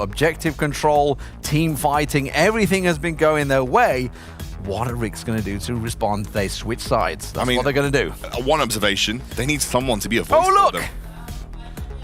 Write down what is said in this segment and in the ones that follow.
objective control, team fighting, everything has been going their way. What are RIX going to do to respond? They switch sides. That's what they're going to do. One observation, they need someone to be a voice for them.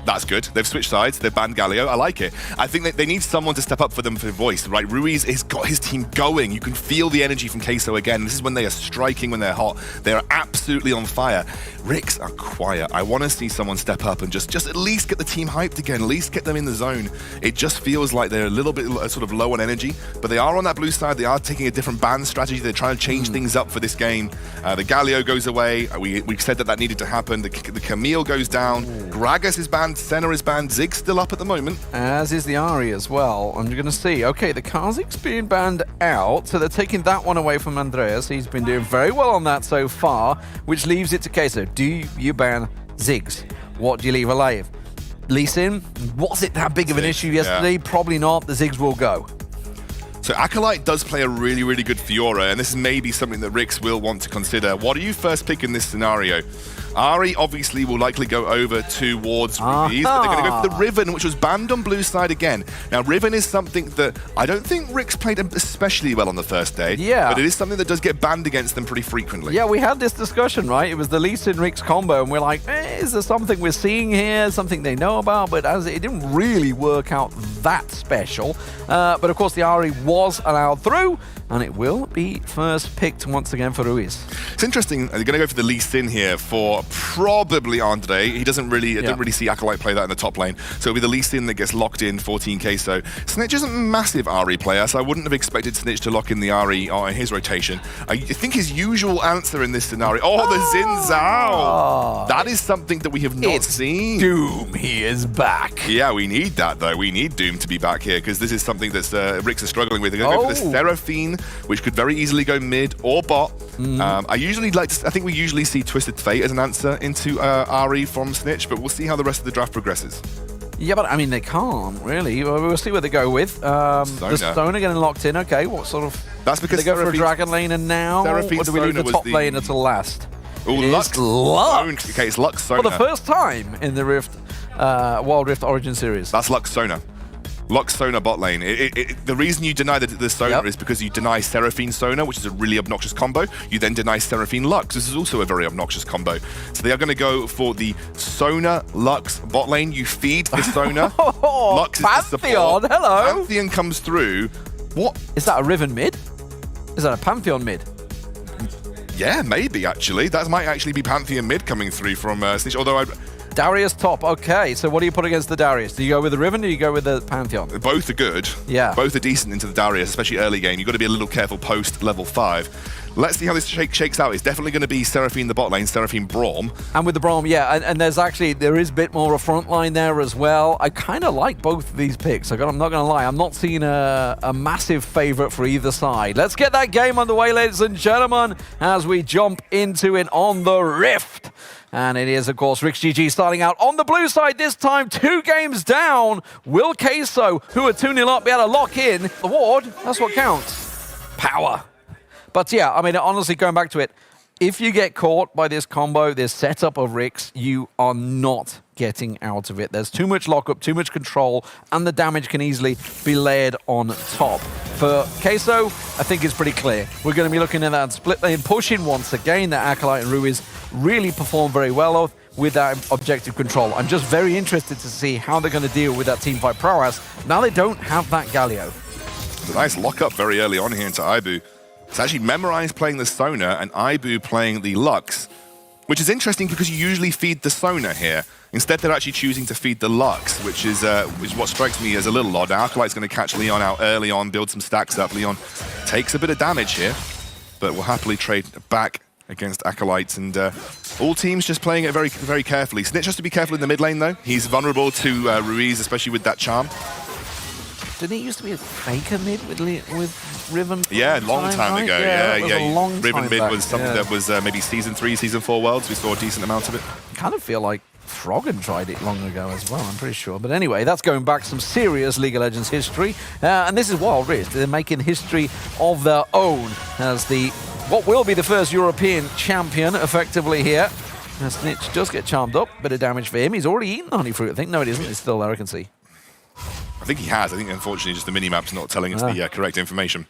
That's good. They've switched sides. They've banned Galio. I like it. I think that they need someone to step up for them for voice, right? Ruiz has got his team going. You can feel the energy from QUESO again. This is when they are striking, when they're hot. They are absolutely on fire. RIX are quiet. I want to see someone step up and just at least get the team hyped again, at least get them in the zone. It just feels like they're a little bit sort of low on energy, but they are on that blue side. They are taking a different ban strategy. They're trying to change things up for this game. The Galio goes away. We said that needed to happen. The Camille goes down. Gragas is banned. Senna is banned. Zig's still up at the moment. As is the Ari as well. I'm going to see. Okay, the Kha'Zix's being banned out, so they're taking that one away from Andreas. He's been doing very well on that so far, which leaves it to QUESO. Do you ban Ziggs? What do you leave alive? Lee Sin, was it that big of an issue yesterday? Yeah. Probably not. The Ziggs will go. So Acolyte does play a really, really good Fiora, and this is maybe something that RIX will want to consider. What do you first pick in this scenario? Ari obviously will likely go over towards Ruiz, but they're going to go for the Riven, which was banned on blue side again. Now, Riven is something that I don't think RIX played especially well on the first day, but it is something that does get banned against them pretty frequently. Yeah, we had this discussion, right? It was the Lee Sin RIX combo, and we're like, is there something we're seeing here, something they know about? But as it didn't really work out that special. But of course, the Ari was allowed through, and it will be first picked once again for Ruiz. It's interesting. They're going to go for the Lee Sin here for probably Andre. He doesn't really, didn't really see Acolyte play that in the top lane. So it'll be the Lee Sin that gets locked in 14k. So Snitch isn't a massive Ari player, so I wouldn't have expected Snitch to lock in the Ari in his rotation. I think his usual answer in this scenario, the Xin Zhao. That is something that we have not seen. Doom, he is back. Yeah, we need that though. We need Doom to be back here because this is something that's RIX are struggling with. They're going to go for the Seraphine, which could very easily go mid or bot. I think we usually see Twisted Fate as an answer into Ari from Snitch, but we'll see how the rest of the draft progresses. Yeah, but I mean, they can't really. We'll see what they go with. The Stoner getting locked in. Okay, what sort of... That's because they go for a Dragon laner now, Seraphine or do we leave the top laner to last? Oh, Lux. Okay, it's Lux Sona. For the first time in the Rift, Wild Rift Origin Series. That's Lux Sona. Lux Sona bot lane. The reason you deny the Sona is because you deny Seraphine Sona, which is a really obnoxious combo. You then deny Seraphine Lux. This is also a very obnoxious combo. So they are going to go for the Sona Lux bot lane. You feed the Sona. Lux Pantheon, is the support. Hello. Pantheon comes through. What? Is that a Riven mid? Is that a Pantheon mid? Yeah, maybe actually. That might actually be Pantheon mid coming through from Snitch, although Darius top, okay. So what do you put against the Darius? Do you go with the Riven or do you go with the Pantheon? Both are good. Yeah. Both are decent into the Darius, especially early game. You've got to be a little careful post level 5. Let's see how this shakes out. It's definitely going to be Seraphine the bot lane, Seraphine Braum. And with the Braum, yeah. And there is a bit more of a front line there as well. I kind of like both of these picks. I'm not going to lie. I'm not seeing a massive favorite for either side. Let's get that game underway, ladies and gentlemen, as we jump into it on the Rift. And it is, of course, RIX GG starting out on the blue side this time, 2 games down. Will QUESO, who are 2-0 up, be able to lock in the ward? That's what counts. Power. But yeah, I mean, honestly, going back to it, if you get caught by this combo, this setup of RIX, you are not getting out of it. There's too much lockup, too much control, and the damage can easily be layered on top. For QUESO, I think it's pretty clear. We're going to be looking at that split lane pushing once again that Acolyte and Ruiz really perform very well with that objective control. I'm just very interested to see how they're going to deal with that teamfight prowess. Now they don't have that Galio. It's a nice lockup very early on here into Ibu. It's actually memorized playing the Sona and Ibu playing the Lux, which is interesting because you usually feed the Sona here. Instead, they're actually choosing to feed the Lux, which is what strikes me as a little odd. Now, Acolyte's going to catch Leon out early on, build some stacks up. Leon takes a bit of damage here, but will happily trade back against Acolytes, and all teams just playing it very, very carefully. Snitch has to be careful in the mid lane, though. He's vulnerable to Ruiz, especially with that charm. Didn't it used to be a faker mid with Riven? Yeah, long time ago. Yeah. Riven mid was something that was maybe Season 3, Season 4 Worlds. We saw a decent amount of it. I kind of feel like Froggen tried it long ago as well, I'm pretty sure. But anyway, that's going back some serious League of Legends history. And this is Wild Rift. They're making history of their own as what will be the first European champion effectively here. And Snitch does get charmed up. Bit of damage for him. He's already eaten the honey fruit, I think. No, it isn't. It's still there, I can see. I think he has. I think, unfortunately, just the mini-map's not telling us the correct information.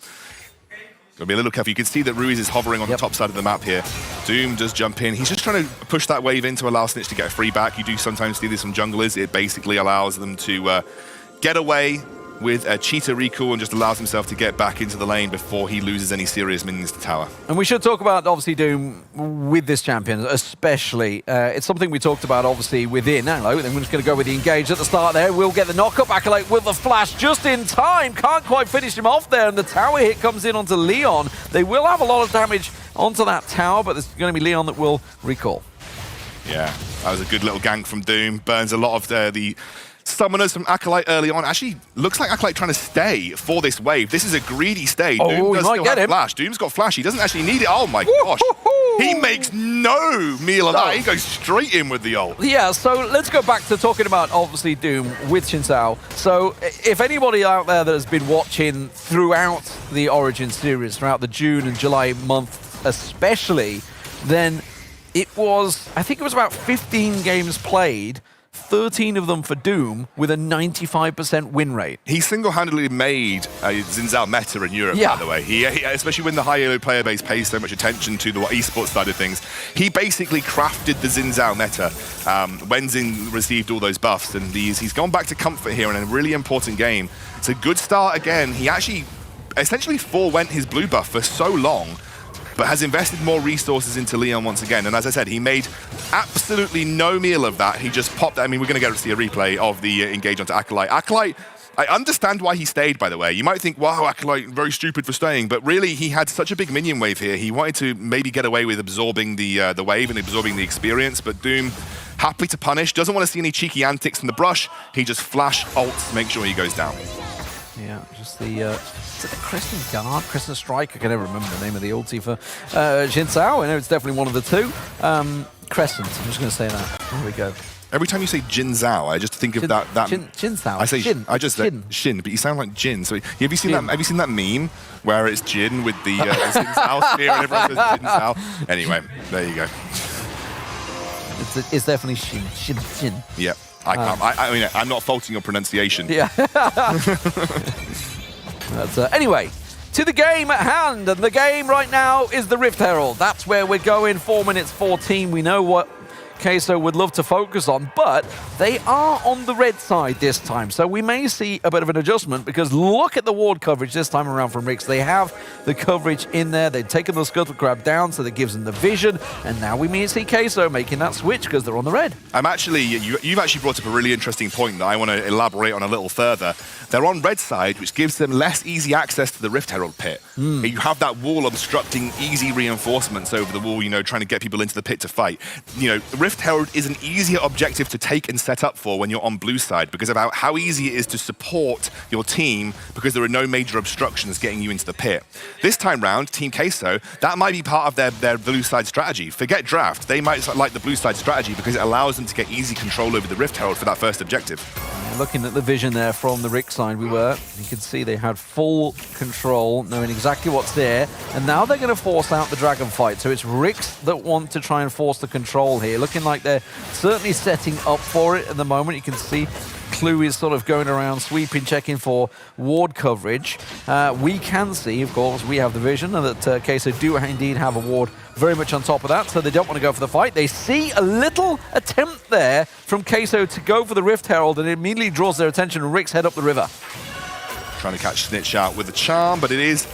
Gotta be a little careful. You can see that Ruiz is hovering on the top side of the map here. Doom does jump in. He's just trying to push that wave into allow Snitch to get a free back. You do sometimes see this from junglers. It basically allows them to get away with a cheetah recall and just allows himself to get back into the lane before he loses any serious minions to tower. And we should talk about, obviously, Doom with this champion, especially. It's something we talked about, obviously, within. Hello, then we're just going to go with the engage at the start there. We'll get the knock-up. Acolyte with the flash just in time. Can't quite finish him off there, and the tower hit comes in onto Leon. They will have a lot of damage onto that tower, but there's going to be Leon that will recall. Yeah, that was a good little gank from Doom. Burns a lot of the summoners from Acolyte early on. Actually, looks like Acolyte trying to stay for this wave. This is a greedy stay. Doom does still have flash. Doom's got flash. He doesn't actually need it. Oh my gosh. He makes no meal of that. He goes straight in with the ult. Yeah, so let's go back to talking about, obviously, Doom with Xin Zhao. So if anybody out there that has been watching throughout the Origin series, throughout the June and July month especially, then it was, I think it was about 15 games played, 13 of them for Doom with a 95% win rate. He single-handedly made Xin Zhao meta in Europe, by the way. He, especially when the high elo player base pays so much attention to the esports side of things. He basically crafted the Xin Zhao meta when Xin received all those buffs, and he's gone back to comfort here in a really important game. It's a good start again. He actually essentially forewent his blue buff for so long, but has invested more resources into Leon once again. And as I said, he made absolutely no meal of that. He just popped. I mean, we're going to go to see a replay of the engage onto Acolyte. Acolyte, I understand why he stayed, by the way. You might think, wow, Acolyte, very stupid for staying. But really, he had such a big minion wave here. He wanted to maybe get away with absorbing the wave and absorbing the experience. But Doom, happy to punish. Doesn't want to see any cheeky antics from the brush. He just flash ults, make sure he goes down. Yeah, just the... Is it the Crescent Guard? Crescent Strike? I can never remember the name of the ulti for Xin Zhao. I know it's definitely one of the two. Crescent, I'm just going to say that. There we go. Every time you say Xin Zhao, I just think of that. Xin Zhao. I say Jin. I just Shin, but you sound like Jin. So have you seen that? Have you seen that meme where it's Jin with the Xin Zhao spear and everyone says Xin Zhao? Anyway, there you go. It's definitely Shin. Yeah, I mean, I'm not faulting your pronunciation. Yeah. Anyway, to the game at hand, and the game right now is the Rift Herald. That's where we're going, 4 minutes 14. We know what QUESO would love to focus on, but they are on the red side this time, so we may see a bit of an adjustment, because look at the ward coverage this time around from RIX. They have the coverage in there. They've taken the scuttle crab down, so that gives them the vision, and now we may see QUESO making that switch because they're on the red. You've actually brought up a really interesting point that I want to elaborate on a little further. They're on red side, which gives them less easy access to the Rift Herald pit. You have that wall obstructing easy reinforcements over the wall, trying to get people into the pit to fight. Rift Herald is an easier objective to take and set up for when you're on blue side, because of how easy it is to support your team, because there are no major obstructions getting you into the pit. This time round, Team QUESO, that might be part of their blue side strategy. Forget draft. They might like the blue side strategy because it allows them to get easy control over the Rift Herald for that first objective. Looking at the vision there from the RIX side, you can see they had full control, knowing exactly what's there, and now they're going to force out the dragon fight. So it's RIX that want to try and force the control here, looking like they're certainly setting up for it at the moment. You can see Clue is sort of going around, sweeping, checking for ward coverage. We can see, of course, we have the vision, and that QUESO do indeed have a ward very much on top of that, so they don't want to go for the fight. They see a little attempt there from QUESO to go for the Rift Herald, and it immediately draws their attention, and RIX head up the river. Trying to catch Snitch out with the charm, but it is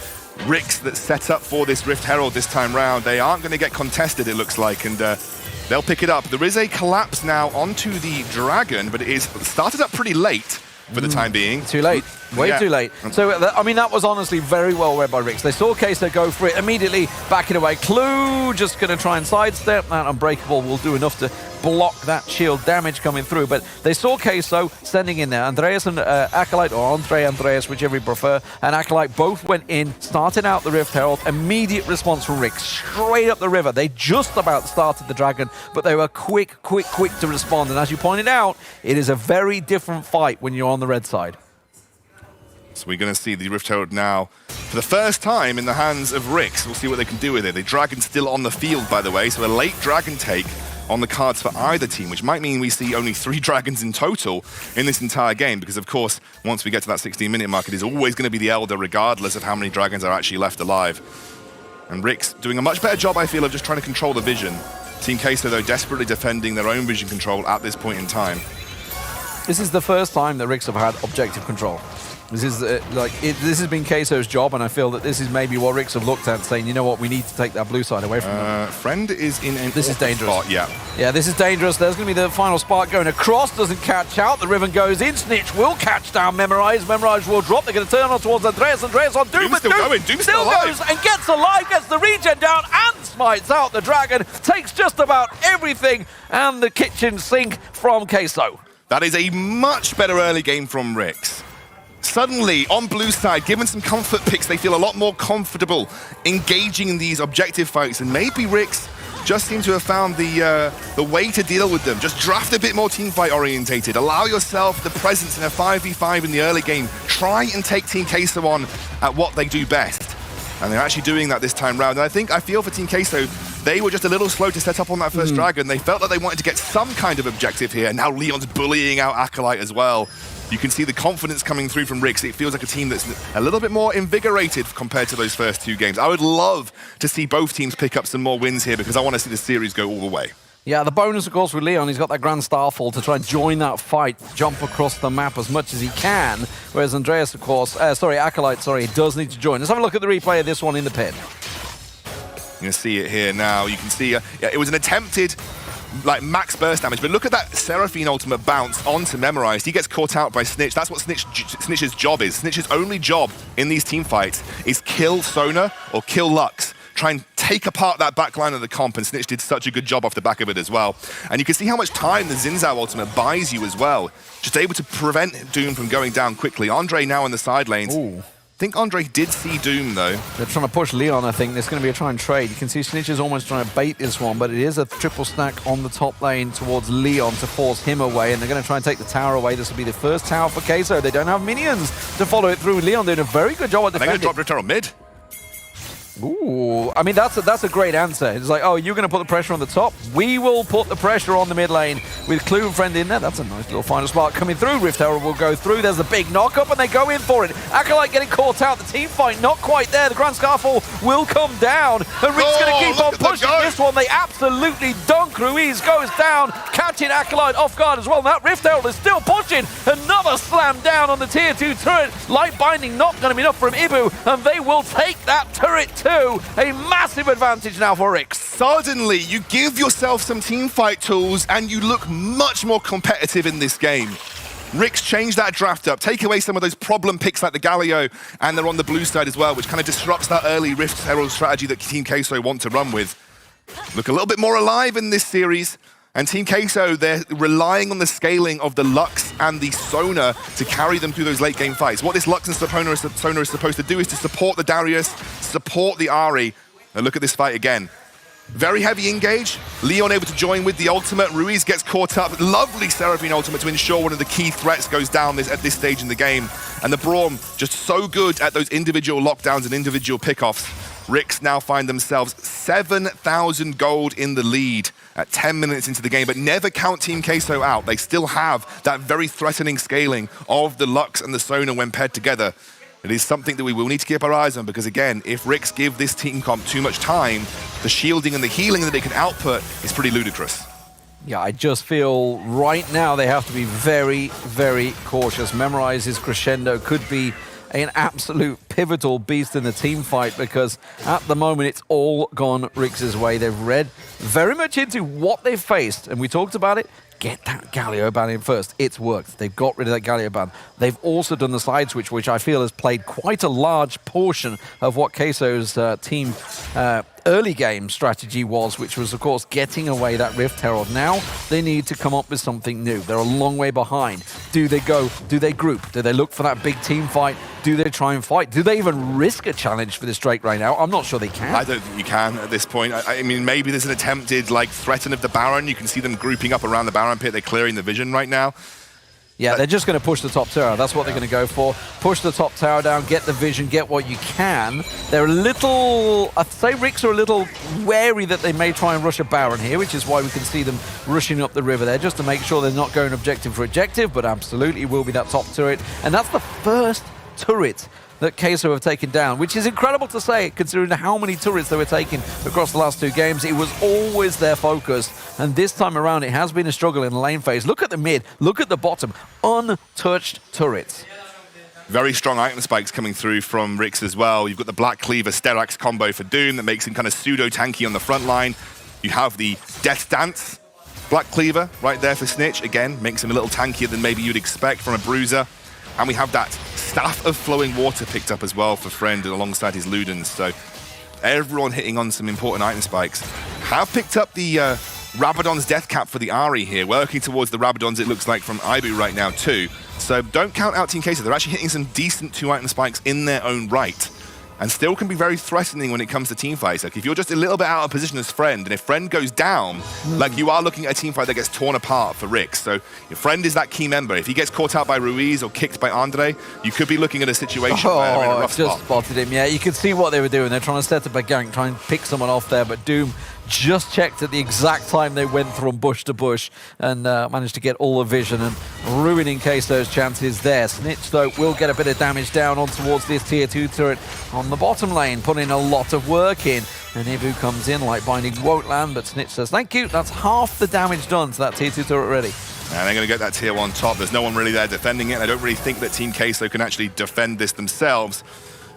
RIX that set up for this Rift Herald this time round. They aren't going to get contested, it looks like, and they'll pick it up. There is a collapse now onto the dragon, but it is started up pretty late for the time being. Too late. Way too late. So, I mean, that was honestly very well read by RIX. They saw QUESO go for it, immediately backing away. Clue just going to try and sidestep. That Unbreakable will do enough to block that shield damage coming through. But they saw QUESO sending in there. Andreas and Acolyte, or Andreas, whichever you prefer, and Acolyte both went in, started out the Rift Herald. Immediate response from RIX, straight up the river. They just about started the dragon, but they were quick to respond. And as you pointed out, it is a very different fight when you're on the red side. So we're going to see the Rift Herald now for the first time in the hands of RIX. We'll see what they can do with it. The dragon's still on the field, by the way, so a late dragon take on the cards for either team, which might mean we see only 3 dragons in total in this entire game, because of course, once we get to that 16-minute mark, it is always going to be the Elder, regardless of how many dragons are actually left alive. And RIX doing a much better job, I feel, of just trying to control the vision. Team QUESO, though, desperately defending their own vision control at this point in time. This is the first time that RIX have had objective control. This is this has been QUESO's job, and I feel that this is maybe what RIX have looked at, saying, you know what, we need to take that blue side away from them. Friend is in an This is dangerous. spot, yeah. Yeah, this is dangerous. There's going to be the final spark going across, doesn't catch out. The Riven goes in. Snitch will catch down Memorize. Memorize will drop. They're going to turn on towards Andreas. Andreas on Doom. Doom's still going. Doom's still alive. Goes and gets alive, gets the regen down, and smites out the dragon. Takes just about everything, and the kitchen sink from QUESO. That is a much better early game from RIX. Suddenly, on blue side, given some comfort picks, they feel a lot more comfortable engaging in these objective fights, and maybe RIX just seem to have found the way to deal with them. Just draft a bit more teamfight orientated. Allow yourself the presence in a 5v5 in the early game. Try and take Team QUESO on at what they do best. And they're actually doing that this time round. And I feel for Team QUESO, they were just a little slow to set up on that first dragon. They felt that they wanted to get some kind of objective here. And now Leon's bullying out Acolyte as well. You can see the confidence coming through from RIX. It feels like a team that's a little bit more invigorated compared to those first 2 games. I would love to see both teams pick up some more wins here, because I want to see the series go all the way. Yeah, the bonus, of course, with Leon, he's got that Grand Starfall to try and join that fight, jump across the map as much as he can, whereas Andreas, of course, Acolyte, he does need to join. Let's have a look at the replay of this one in the pit. You can see it here now. You can see it was an attempted max burst damage, but look at that Seraphine ultimate bounce onto Memorized. He gets caught out by Snitch. That's what Snitch's job is. Snitch's only job in these team fights is kill Sona or kill Lux. Try and take apart that back line of the comp, and Snitch did such a good job off the back of it as well. And you can see how much time the Xin Zhao ultimate buys you as well. Just able to prevent Doom from going down quickly. Andre now in the side lanes. Ooh. I think Andre did see Doom, though. They're trying to push Leon, I think. There's going to be a try and trade. You can see Snitch is almost trying to bait this one, but it is a triple stack on the top lane towards Leon to force him away, and they're going to try and take the tower away. This will be the first tower for QUESO. They don't have minions to follow it through. Leon doing a very good job at defending. They're going to drop Ritter on mid. Ooh, I mean, that's a great answer. It's like, oh, you're going to put the pressure on the top? We will put the pressure on the mid lane with Clue and Friend in there. That's a nice little final spark coming through. Rift Herald will go through. There's a big knock-up, and they go in for it. Acolyte getting caught out. The team fight not quite there. The Grand Scarfall will come down. And RIX going to keep on pushing this one. They absolutely dunk. Ruiz goes down, catching Acolyte off guard as well. And that Rift Herald is still pushing. Another slam down on the tier 2 turret. Light binding not going to be enough from Ibu, and they will take that turret too. A massive advantage now for RIX. Suddenly, you give yourself some teamfight tools and you look much more competitive in this game. RIX changed that draft up, take away some of those problem picks like the Galio, and they're on the blue side as well, which kind of disrupts that early Rift Herald strategy that Team QUESO want to run with. Look a little bit more alive in this series. And Team QUESO, they're relying on the scaling of the Lux and the Sona to carry them through those late game fights. What this Lux and Sona is supposed to do is to support the Darius, support the Ahri. And look at this fight again. Very heavy engage. Leon able to join with the ultimate. Ruiz gets caught up. Lovely Seraphine ultimate to ensure one of the key threats goes down at this stage in the game. And the Braum just so good at those individual lockdowns and individual pickoffs. RIX now find themselves 7,000 gold in the lead at 10 minutes into the game, but never count Team QUESO out. They still have that very threatening scaling of the Lux and the Sona when paired together. It is something that we will need to keep our eyes on, because again, if RIX give this team comp too much time, the shielding and the healing that they can output is pretty ludicrous. Yeah, I just feel right now they have to be very, very cautious. Memorize his crescendo could be an absolute pivotal beast in the team fight, because at the moment it's all gone RIX's way. They've read very much into what they've faced, and we talked about it. Get that Galio ban in first. It's worked. They've got rid of that Galio ban. They've also done the side switch, which I feel has played quite a large portion of what QUESO's team early game strategy was, which was, of course, getting away that Rift Herald. Now they need to come up with something new. They're a long way behind. Do they go? Do they group? Do they look for that big team fight? Do they try and fight? Do they even risk a challenge for this Drake right now? I'm not sure they can. I don't think you can at this point. I mean, maybe there's an attempted, threaten of the Baron. You can see them grouping up around the Baron pit. They're clearing the vision right now. Yeah, they're just going to push the top tower. That's what they're going to go for. Push the top tower down, get the vision, get what you can. They're a little... I'd say RIX are a little wary that they may try and rush a Baron here, which is why we can see them rushing up the river there, just to make sure they're not going objective for objective, but absolutely will be that top turret. And that's the first turret that QUESO have taken down, which is incredible to say, considering how many turrets they were taking across the last 2 games. It was always their focus, and this time around it has been a struggle in the lane phase. Look at the mid, look at the bottom, untouched turrets. Very strong item spikes coming through from RIX as well. You've got the Black Cleaver Sterax combo for Doom that makes him kind of pseudo-tanky on the front line. You have the Death Dance Black Cleaver right there for Snitch. Again, makes him a little tankier than maybe you'd expect from a Bruiser. And we have that Staff of Flowing Water picked up as well for Friend alongside his Ludens. So everyone hitting on some important item spikes. Have picked up the Rabadon's Death Cap for the Ahri here, working towards the Rabadons it looks like from Ibu right now too. So don't count out Team QUESO. They're actually hitting some decent 2 item spikes in their own right. And still can be very threatening when it comes to team fights. Like if you're just a little bit out of position as Friend, and if Friend goes down, like you are looking at a team fight that gets torn apart for RIX. So your Friend is that key member. If he gets caught out by Ruiz or kicked by Andre, you could be looking at a situation where they're in a rough spot. Spotted him, yeah. You can see what they were doing. They're trying to set up a gank, try and pick someone off there, but Doom just checked at the exact time they went from bush to bush and managed to get all the vision and ruining QUESO's chances there. Snitch, though, will get a bit of damage down on towards this tier 2 turret on the bottom lane, putting a lot of work in. And Ibu comes in like binding won't land, but Snitch says, thank you, that's half the damage done to that tier 2 turret already. And they're going to get that tier 1 top. There's no one really there defending it. I don't really think that Team QUESO can actually defend this themselves.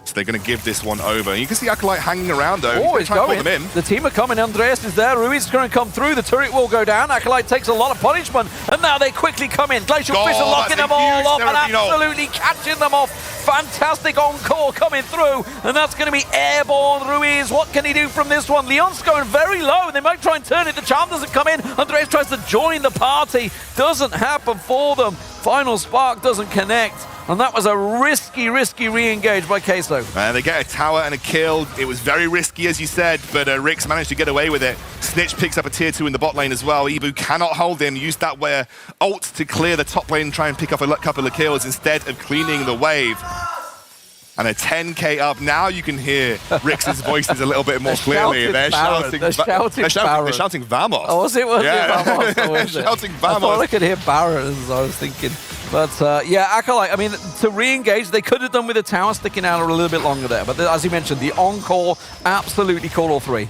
So they're going to give this one over. You can see Acolyte hanging around, though. Oh, he's going. The team are coming. Andreas is there. Ruiz is going to come through. The turret will go down. Acolyte takes a lot of punishment. And now they quickly come in. Glacial Fist are locking them all up and absolutely catching them off. Fantastic encore coming through. And that's going to be airborne Ruiz. What can he do from this one? Leon's going very low. They might try and turn it. The charm doesn't come in. Andreas tries to join the party. Doesn't happen for them. Final spark doesn't connect. And that was a risky re-engage by QUESO. And they get a tower and a kill. It was very risky, as you said, but RIX managed to get away with it. Snitch picks up a tier 2 in the bot lane as well. Ibu cannot hold him. Used that ult to clear the top lane and try and pick up a couple of kills instead of cleaning the wave. And a 10k up. Now you can hear RIX's voices a little bit more clearly. They're shouting Vamos. Oh, was it? Yeah. Vamos? They're shouting Vamos. I thought I could hear Baron, as I was thinking. But yeah, Acolyte, I mean, to re-engage, they could have done with the tower sticking out a little bit longer there. But as you mentioned, the encore absolutely caught all 3.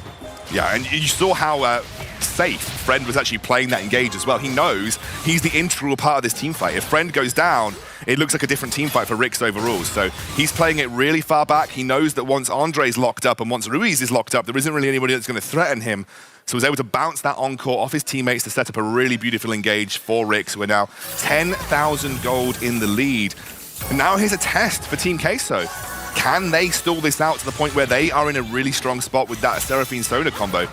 Yeah, and you saw how safe Friend was actually playing that engage as well. He knows he's the integral part of this team fight. If Friend goes down, it looks like a different team fight for RIX overall. So he's playing it really far back. He knows that once Andre's locked up and once Ruiz is locked up, there isn't really anybody that's going to threaten him. So he was able to bounce that encore off his teammates to set up a really beautiful engage for RIX. We're now 10,000 gold in the lead. And now here's a test for Team QUESO. Can they stall this out to the point where they are in a really strong spot with that Seraphine Sonar combo?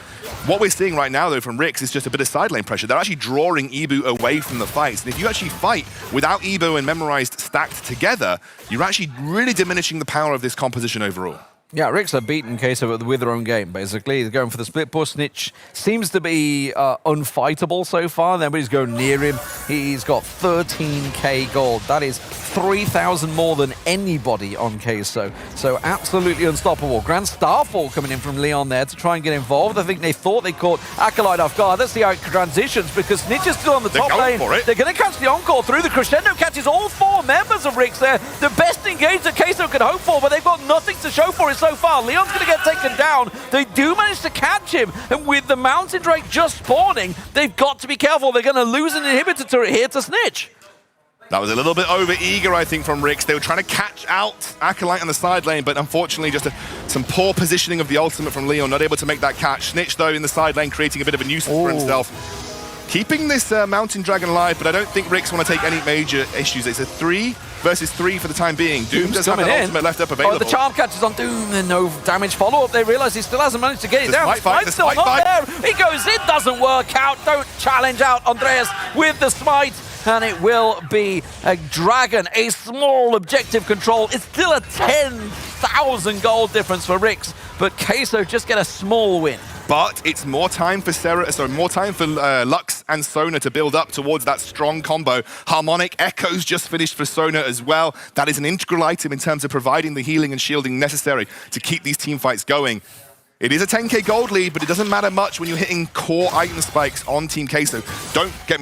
What we're seeing right now, though, from RIX is just a bit of side lane pressure. They're actually drawing Ibu away from the fights. And if you actually fight without Ibu and Memorized stacked together, you're actually really diminishing the power of this composition overall. Yeah, RIX have beaten QUESO with their own game, basically. They're going for the split push. Snitch seems to be unfightable so far. Nobody's going near him. He's got 13k gold. That is 3,000 more than anybody on QUESO. So absolutely unstoppable. Grand Starfall coming in from Leon there to try and get involved. I think they thought they caught Acolyte off guard. Let's see how it transitions, because Snitch is still on the top lane. They're going to catch the encore through. The crescendo catches all 4 members of RIX there. The best engage that QUESO could hope for, but they've got nothing to show for it so far. Leon's going to get taken down. They do manage to catch him, and with the Mountain Drake just spawning, they've got to be careful. They're going to lose an inhibitor turret here to Snitch. That was a little bit over-eager, I think, from RIX. They were trying to catch out Acolyte on the side lane, but unfortunately just some poor positioning of the ultimate from Leon, not able to make that catch. Snitch, though, in the side lane, creating a bit of a nuisance for himself. Keeping this Mountain Dragon alive, but I don't think RIX want to take any major issues. It's a 3 versus 3 for the time being. Doom does have an ultimate left up available. Oh, the charm catches on Doom and no damage follow-up. They realize he still hasn't managed to get it down. Smite's still not there. He goes in, doesn't work out. Don't challenge out Andreas with the smite. And it will be a dragon, a small objective control. It's still a 10,000 gold difference for RIX, but QUESO just get a small win. But it's more time for Lux and Sona to build up towards that strong combo. Harmonic Echoes just finished for Sona as well. That is an integral item in terms of providing the healing and shielding necessary to keep these team fights going. It is a 10k gold lead, but it doesn't matter much when you're hitting core item spikes on Team QUESO. Don't get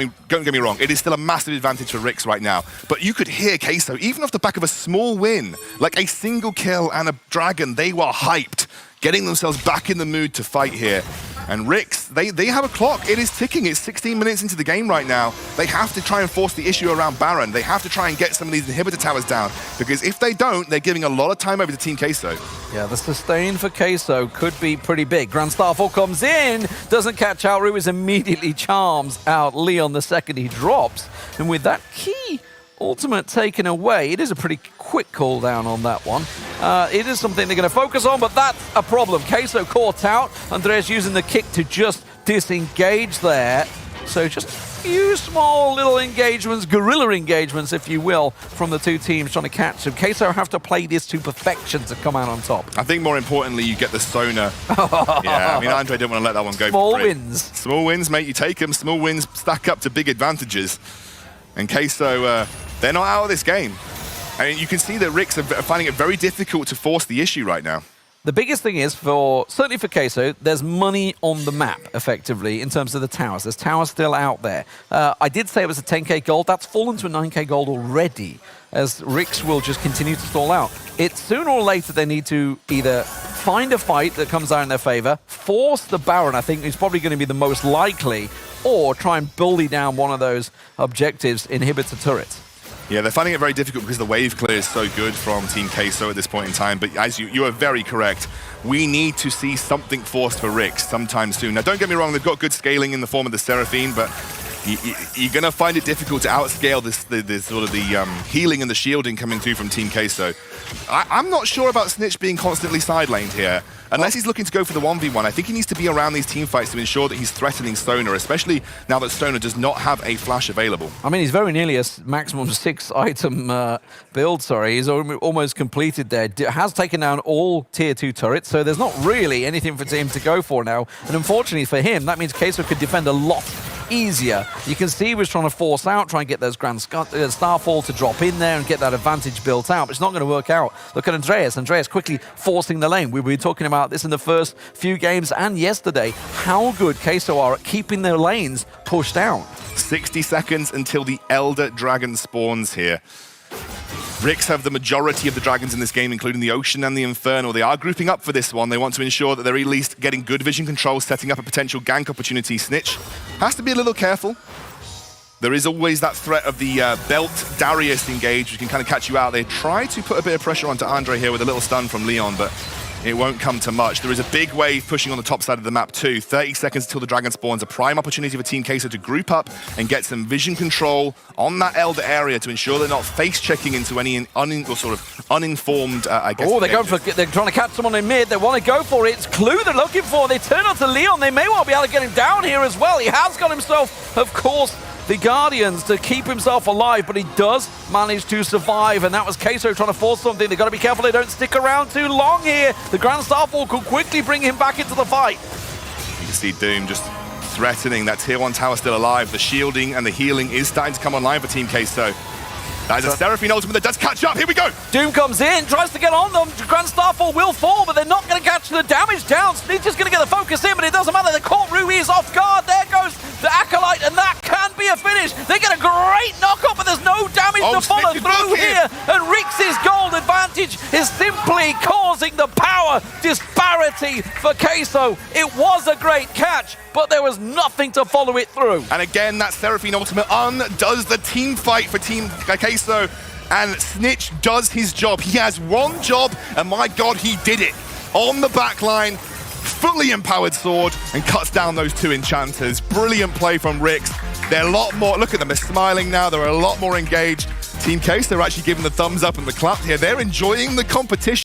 me wrong, it is still a massive advantage for RIX right now. But you could hear QUESO, even off the back of a small win, like a single kill and a dragon, they were hyped, getting themselves back in the mood to fight here. And RIX, they have a clock. It is ticking. It's 16 minutes into the game right now. They have to try and force the issue around Baron. They have to try and get some of these inhibitor towers down, because if they don't, they're giving a lot of time over to Team QUESO. Yeah, the sustain for QUESO could be pretty big. Grand Starfall comes in, doesn't catch out. Ruiz immediately charms out Leon the second he drops. And with that key ultimate taken away, it is a pretty quick cooldown on that one. It is something they're going to focus on, but that's a problem. QUESO caught out. Andreas using the kick to just disengage there. So just a few small little engagements, guerrilla engagements, if you will, from the two teams trying to catch them. QUESO have to play this to perfection to come out on top. I think more importantly, you get the Sona. Yeah, I mean, Andre didn't want to let that one go. Small wins. Small wins, mate. You take them. Small wins stack up to big advantages. And QUESO, they're not out of this game. I mean, you can see that RIX are finding it very difficult to force the issue right now. The biggest thing is, certainly for QUESO, there's money on the map, effectively, in terms of the towers. There's towers still out there. I did say it was a 10k gold. That's fallen to a 9k gold already, as RIX will just continue to stall out. Sooner or later, they need to either find a fight that comes out in their favor, force the Baron, I think, is probably going to be the most likely, or try and bully down one of those objectives, inhibitor turrets. Yeah, they're finding it very difficult because the wave clear is so good from Team QUESO at this point in time. But as you are very correct, we need to see something forced for RIX sometime soon. Now, don't get me wrong, they've got good scaling in the form of the Seraphine, but you're going to find it difficult to outscale the healing and the shielding coming through from Team QUESO. I'm not sure about Snitch being constantly sidelined here. Unless he's looking to go for the 1v1, I think he needs to be around these team fights to ensure that he's threatening Sona, especially now that Sona does not have a flash available. I mean, he's very nearly a maximum 6-item build, sorry. He's almost completed there. Has taken down all tier 2 turrets, so there's not really anything for him to go for now. And unfortunately for him, that means QUESO could defend a lot easier. You can see he was trying to force out, try and get those Grand Starfall to drop in there and get that advantage built out, but it's not going to work out. Look at Andreas. Andreas quickly forcing the lane. We were talking about this in the first few games and yesterday, how good QUESO are at keeping their lanes pushed out. 60 seconds until the Elder Dragon spawns here. RIX have the majority of the dragons in this game, including the Ocean and the Infernal. They are grouping up for this one. They want to ensure that they're at least getting good vision control, setting up a potential gank opportunity. Snitch has to be a little careful. There is always that threat of the Belt Darius engage, which can kind of catch you out. They try to put a bit of pressure onto Andre here with a little stun from Leon, but it won't come to much. There is a big wave pushing on the top side of the map too. 30 seconds until the dragon spawns. A prime opportunity for Team QUESO to group up and get some vision control on that Elder area to ensure they're not face-checking into any uninformed, I guess. Oh, they're trying to catch someone in mid. They want to go for it. It's Clue they're looking for. They turn onto Leon. They may well be able to get him down here as well. He has got himself, of course, the Guardians to keep himself alive, but he does manage to survive, and that was QUESO trying to force something. They've got to be careful they don't stick around too long here. The Grand Starfall could quickly bring him back into the fight. You can see Doom just threatening that tier 1 tower still alive. The shielding and the healing is starting to come online for Team QUESO. That is a Seraphine ultimate that does catch up. Here we go. Doom comes in, tries to get on them. Grand Starfall will fall, but they're not going to catch the damage down. He's just going to get the focus in, but it doesn't matter. They caught Ruiz off guard. There goes the Acolyte, and that can be a finish. They get a great knock-up, but there's no damage to follow through here. And RIX's gold advantage is simply causing the power disparity for QUESO. It was a great catch, but there was nothing to follow it through. And again, that Seraphine ultimate undoes the team fight for Team QUESO, and Snitch does his job. He has one job, and my God, he did it. On the back line, fully empowered sword, and cuts down those two enchanters. Brilliant play from RIX. They're a lot more, look at them, they're smiling now, they're a lot more engaged. Team QUESO, they're actually giving the thumbs up and the clap here. They're enjoying the competition.